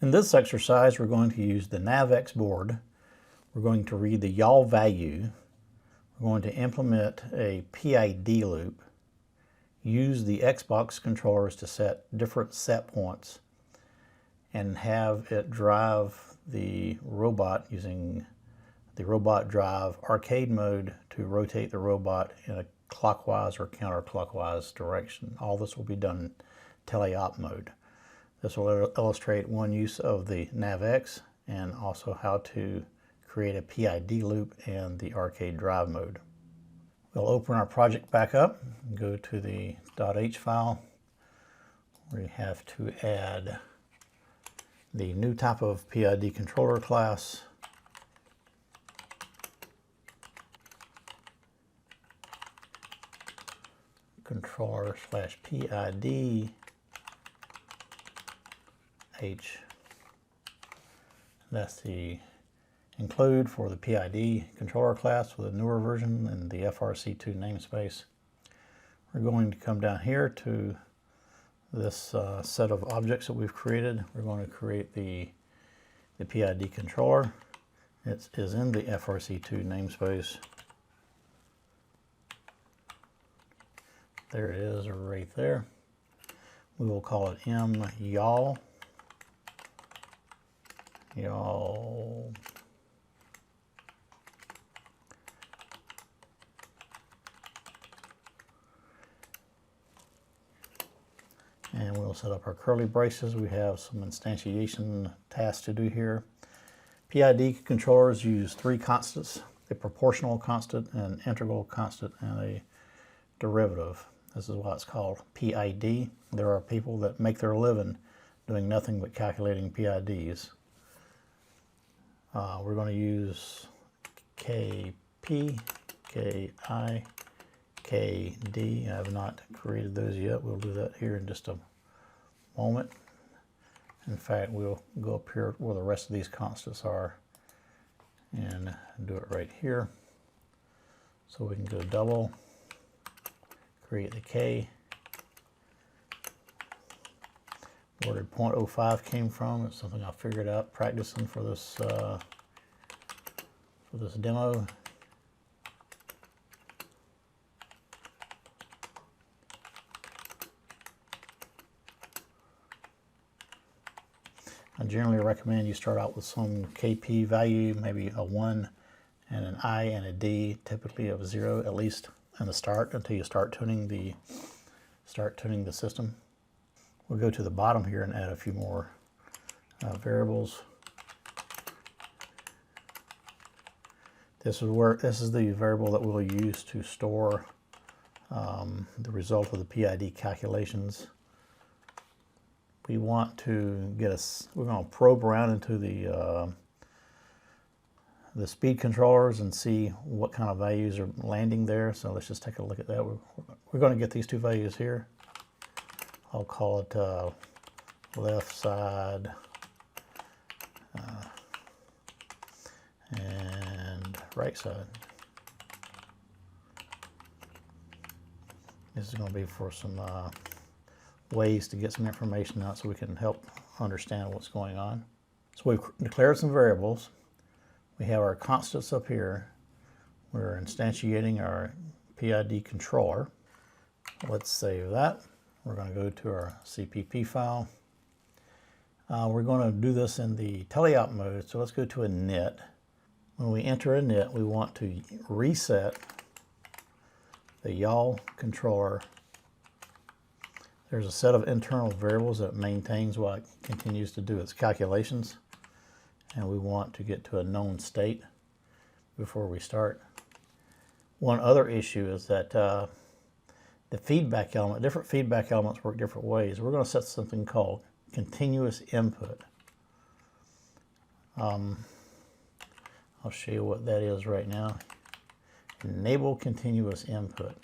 In this exercise, we're going to use the NavX board. We're going to read the yaw value. We're going to implement a PID loop, use the Xbox controllers to set different set points, and have it drive the robot using the robot drive arcade mode to rotate the robot in a clockwise or counterclockwise direction. All this will be done in teleop mode. This will illustrate one use of the NavX and also how to create a PID loop and the arcade drive mode. We'll open our project back up and go to the .h file. We have to add the new type of PID controller class. Controller/PID H. That's the include for the PID controller class with a newer version in the FRC2 namespace. We're going to come down here to this set of objects that we've created. We're going to create the PID controller. It is in the FRC2 namespace. There it is right there. We will call it yaw. Yaw. And we'll set up our curly braces. We have some instantiation tasks to do here. PID controllers use three constants: a proportional constant, an integral constant, and a derivative. This is why it's called PID. There are people that make their living doing nothing but calculating PIDs. We're going to use KP, KI, KD. I have not created those yet. We'll do that here in just a moment. In fact, we'll go up here where the rest of these constants are and do it right here. So we can go double, create the K. Where did 0.05 came from? It's something I figured out practicing for this demo. I generally recommend you start out with some KP value, maybe a 1 and an I and a D, typically of 0 at least in the start until you start tuning the system. We'll go to the bottom here and add a few more variables. This is the variable that we'll use to store the result of the PID calculations. We want to we're going to probe around into the speed controllers and see what kind of values are landing there. So let's just take a look at that. We're going to get these two values here. I'll call it left side and right side. This is going to be for some ways to get some information out so we can help understand what's going on. So we've declared some variables. We have our constants up here. We're instantiating our PID controller. Let's save that. We're going to go to our CPP file. We're going to do this in the teleop mode, so let's go to a init. When we enter a init, we want to reset the yaw controller. There's a set of internal variables that maintains while it continues to do its calculations, and we want to get to a known state before we start. One other issue is that the feedback element, different feedback elements work different ways. We're going to set something called continuous input. I'll show you what that is right now. Enable continuous input.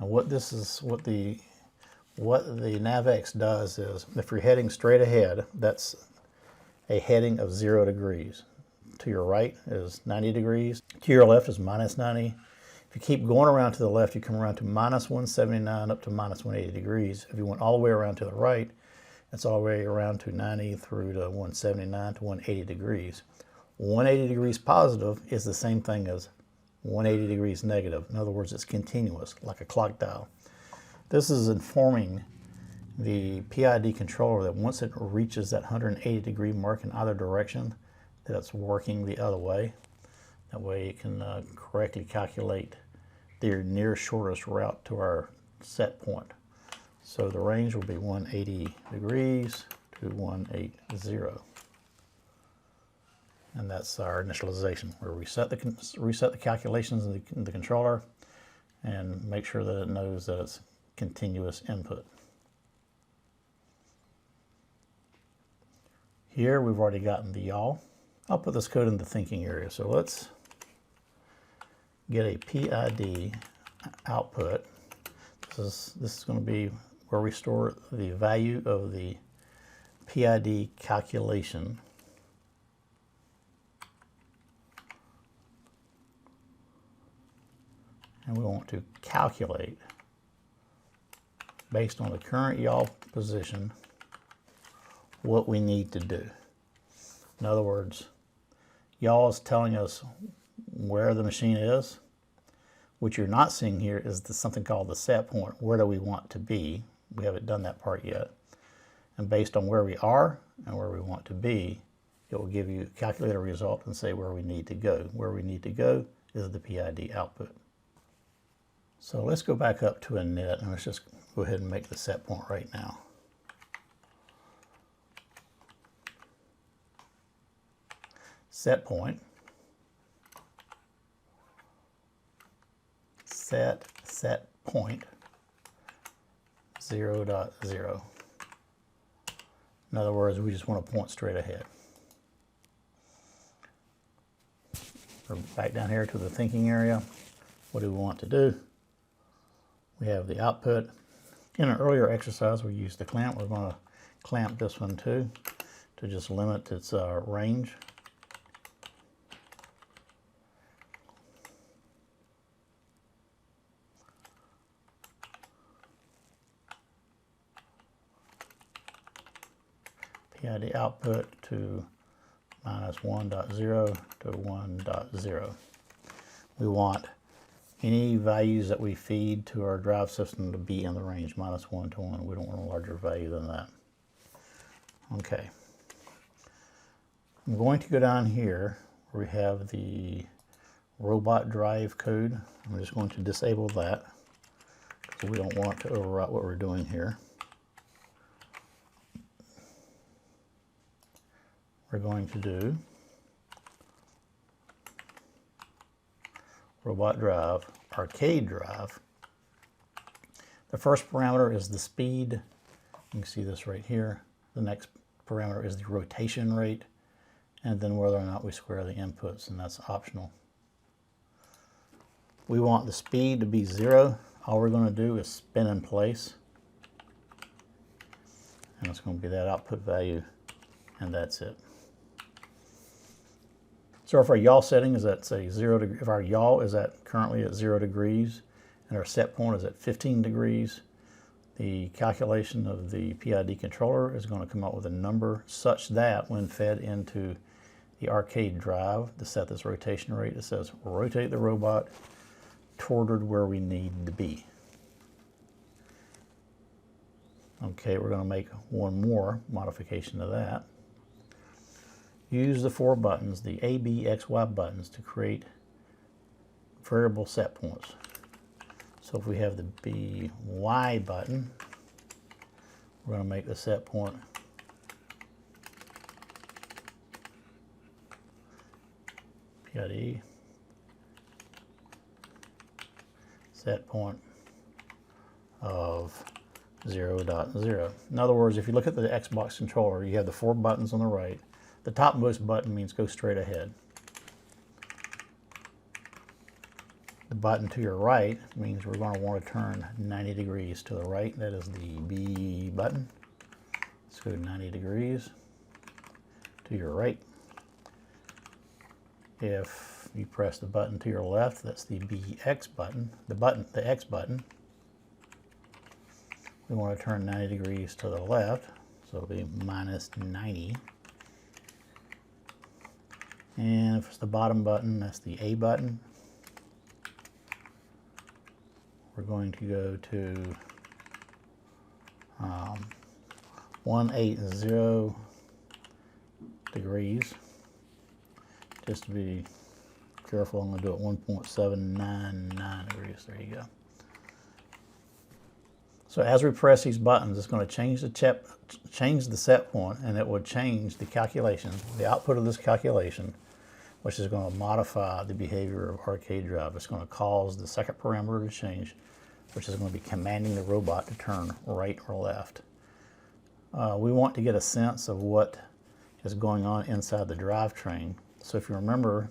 And what the NavX does is, if you're heading straight ahead, that's a heading of 0 degrees. To your right is 90 degrees. To your left is minus 90. If you keep going around to the left, you come around to minus 179 up to minus 180 degrees. If you went all the way around to the right, That's all the way around to 90 through to 179 to 180 degrees. 180 degrees positive is the same thing as 180 degrees negative. In other words, it's continuous, like a clock dial. This is informing the PID controller that once it reaches that 180 degree mark in either direction, that it's working the other way. That way it can correctly calculate the near shortest route to our set point. So the range will be 180 degrees to 180. And that's our initialization, where we reset the calculations in the controller and make sure that it knows that it's continuous input. Here we've already gotten the yaw. I'll put this code in the thinking area. So let's get a PID output. This is going to be where we store the value of the PID calculation. And we want to calculate based on the current yaw position what we need to do. In other words, yaw is telling us where the machine is. What you're not seeing here is something called the set point. Where do we want to be? We haven't done that part yet. And based on where we are and where we want to be, it will give you calculate a result and say where we need to go. Where we need to go is the PID output. So let's go back up to init and let's just go ahead and make the set point right now. Set point, set point 0.0. In other words, we just want to point straight ahead. We're back down here to the thinking area. What do we want to do? We have the output. In an earlier exercise, we used the clamp. We're going to clamp this one too to just limit its range. PID output to -1.0 to 1.0. We want any values that we feed to our drive system to be in the range, -1 to 1. We don't want a larger value than that. Okay. I'm going to go down here where we have the robot drive code. I'm just going to disable that because we don't want to overwrite what we're doing here. We're going to do robot drive, arcade drive. The first parameter is the speed. You can see this right here. The next parameter is the rotation rate, and then whether or not we square the inputs, and that's optional. We want the speed to be 0. All we're going to do is spin in place, and it's going to be that output value, and that's it. So if our yaw setting is at, say, 0 degrees, if our yaw is currently at 0 degrees and our set point is at 15 degrees, the calculation of the PID controller is going to come up with a number such that when fed into the arcade drive to set this rotation rate, it says rotate the robot toward where we need to be. Okay, we're going to make one more modification to that. Use the 4 buttons, the A, B, X, Y buttons, to create variable set points. So if we have the BY button, we're going to make the set point PID set point of 0.0. In other words, if you look at the Xbox controller, you have the 4 buttons on the right. The topmost button means go straight ahead. The button to your right means we're going to want to turn 90 degrees to the right. That is the B button. Let's go 90 degrees to your right. If you press the button to your left, that's the BX button. The X button. We want to turn 90 degrees to the left. So it'll be minus 90. And if it's the bottom button, that's the A button. We're going to go to 180 degrees. Just to be careful, I'm going to do it 1.799 degrees. There you go. So as we press these buttons, it's going to change the set point, and it would change the calculation, the output of this calculation, which is going to modify the behavior of arcade drive. It's going to cause the second parameter to change, which is going to be commanding the robot to turn right or left. We want to get a sense of what is going on inside the drivetrain. So if you remember,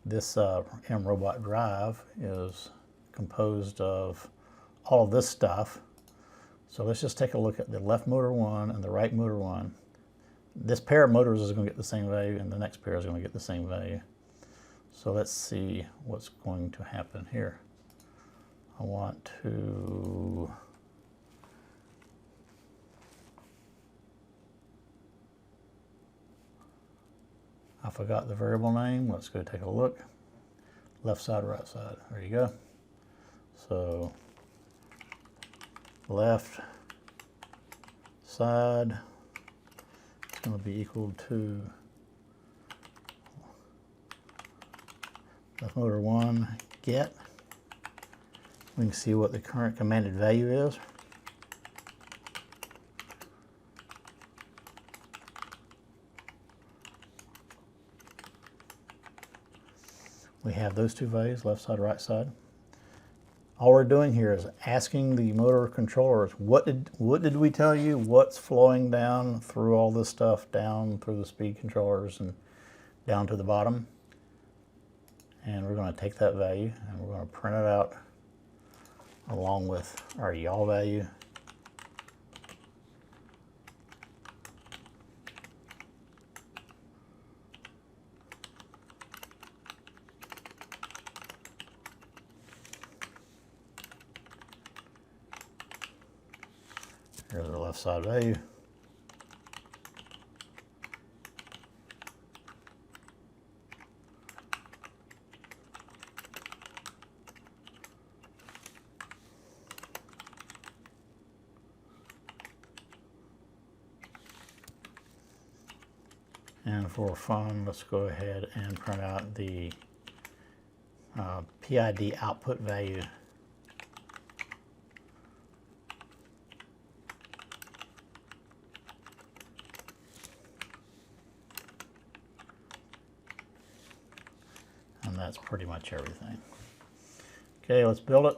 this M-Robot drive is composed of all of this stuff. So let's just take a look at the left motor 1 and the right motor 1. This pair of motors is going to get the same value, and the next pair is going to get the same value. So let's see what's going to happen here. I want to I forgot the variable name. Let's go take a look. Left side, right side. There you go. So left side is going to be equal to left motor 1 get. We can see what the current commanded value is. We have those two values, left side, right side. All we're doing here is asking the motor controllers, what did we tell you? What's flowing down through all this stuff, down through the speed controllers and down to the bottom? And we're going to take that value and we're going to print it out along with our yaw value. Here's our left side value. And for fun, let's go ahead and print out the PID output value. And that's pretty much everything. Okay, let's build it.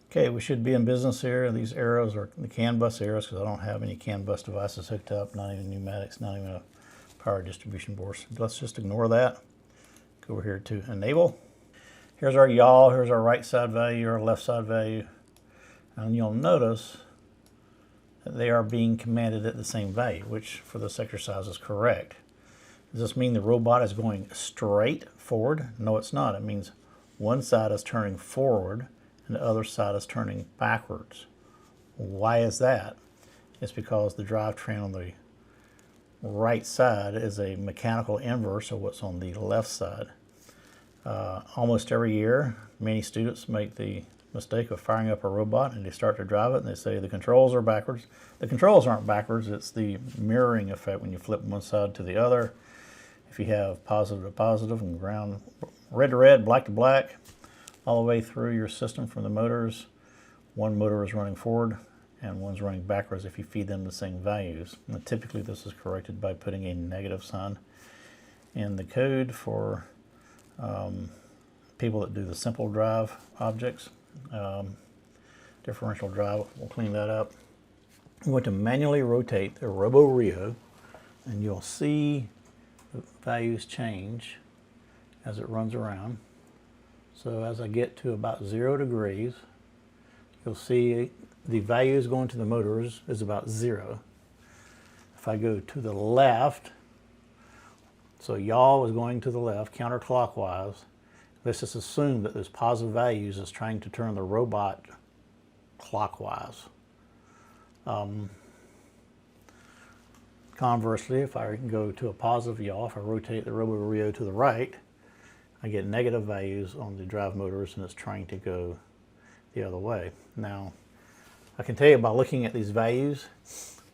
Okay, we should be in business here. These arrows are the CAN bus arrows because I don't have any CAN bus devices hooked up, not even pneumatics, not even a power distribution board. So let's just ignore that. Go over here to enable. Here's our yaw, here's our right side value, our left side value. And you'll notice that they are being commanded at the same value, which for this exercise is correct. Does this mean the robot is going straight forward? No, it's not. It means one side is turning forward and the other side is turning backwards. Why is that? It's because the drivetrain on the right side is a mechanical inverse of what's on the left side. Almost every year, many students make the mistake of firing up a robot and they start to drive it and they say the controls are backwards. The controls aren't backwards, it's the mirroring effect when you flip one side to the other. If you have positive to positive and ground, red to red, black to black, all the way through your system from the motors, one motor is running forward and one's running backwards if you feed them the same values. And typically this is corrected by putting a negative sign in the code for people that do the simple drive objects. Differential drive, we'll clean that up. I'm going to manually rotate the Robo Rio and you'll see the values change as it runs around. So as I get to about 0 degrees, you'll see the values going to the motors is about 0. If I go to the left, so yaw is going to the left counterclockwise. Let's just assume that those positive values is trying to turn the robot clockwise. Conversely, if I go to a positive yaw, if I rotate the Robo Rio to the right, I get negative values on the drive motors, and it's trying to go the other way. Now, I can tell you by looking at these values,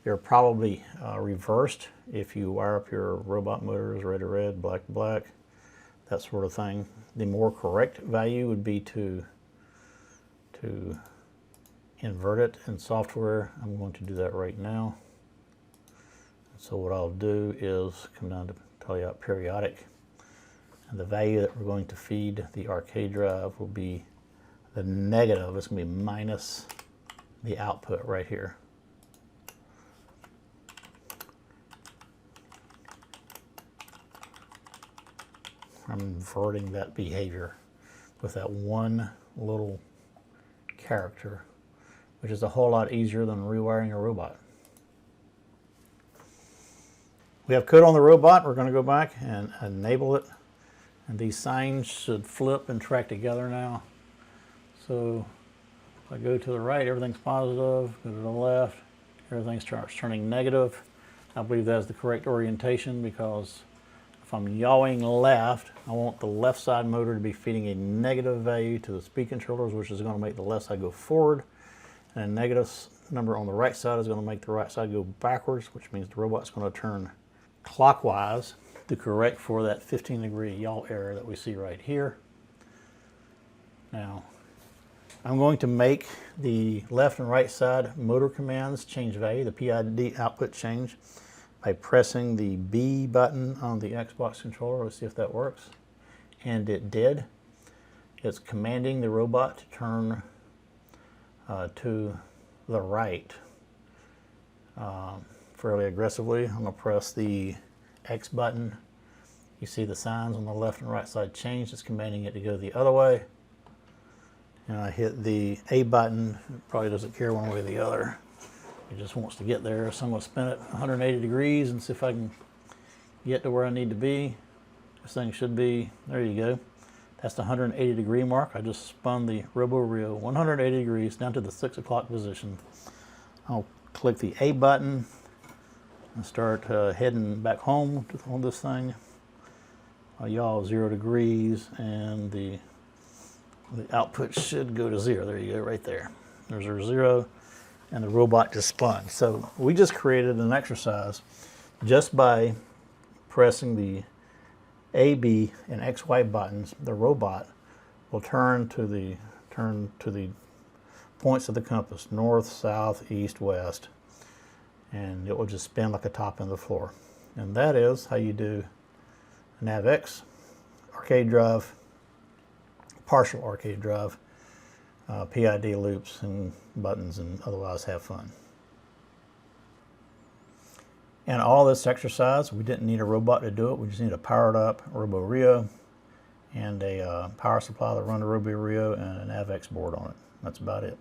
they're probably reversed if you wire up your robot motors red to red, black to black, that sort of thing. The more correct value would be to invert it in software. I'm going to do that right now. So what I'll do is come down to tell you out periodic, and the value that we're going to feed the arcade drive will be the negative. It's going to be minus the output right here. I'm inverting that behavior with that one little character, which is a whole lot easier than rewiring a robot. We have code on the robot. We're going to go back and enable it, and these signs should flip and track together now. So if I go to the right, everything's positive. Go to the left, everything starts turning negative. I believe that's the correct orientation, because if I'm yawing left, I want the left side motor to be feeding a negative value to the speed controllers, which is going to make the left side go forward. And a negative number on the right side is going to make the right side go backwards, which means the robot's going to turn clockwise to correct for that 15-degree yaw error that we see right here. Now, I'm going to make the left and right side motor commands change value, the PID output change, by pressing the B button on the Xbox controller. Let's see if that works. And it did. It's commanding the robot to turn to the right fairly aggressively. I'm going to press the X button. You see the signs on the left and right side change. It's commanding it to go the other way. And I hit the A button. It probably doesn't care one way or the other. It just wants to get there. So I'm going to spin it 180 degrees and see if I can get to where I need to be. This thing should be, there you go. That's the 180 degree mark. I just spun the Robo Rio 180 degrees down to the 6 o'clock position. I'll click the A button and start heading back home on this thing. I'll yaw 0 degrees, and the output should go to 0. There you go, right there. There's our 0, and the robot just spun. So we just created an exercise just by pressing the A, B, and X, Y buttons. The robot will turn to the points of the compass: north, south, east, west, and it will just spin like a top in the floor. And that is how you do a NavX arcade drive, partial arcade drive, PID loops and buttons, and otherwise have fun. And all this exercise, we didn't need a robot to do it. We just need a powered up Robo Rio and a power supply that run the Robo Rio and an NavX board on it. That's about it.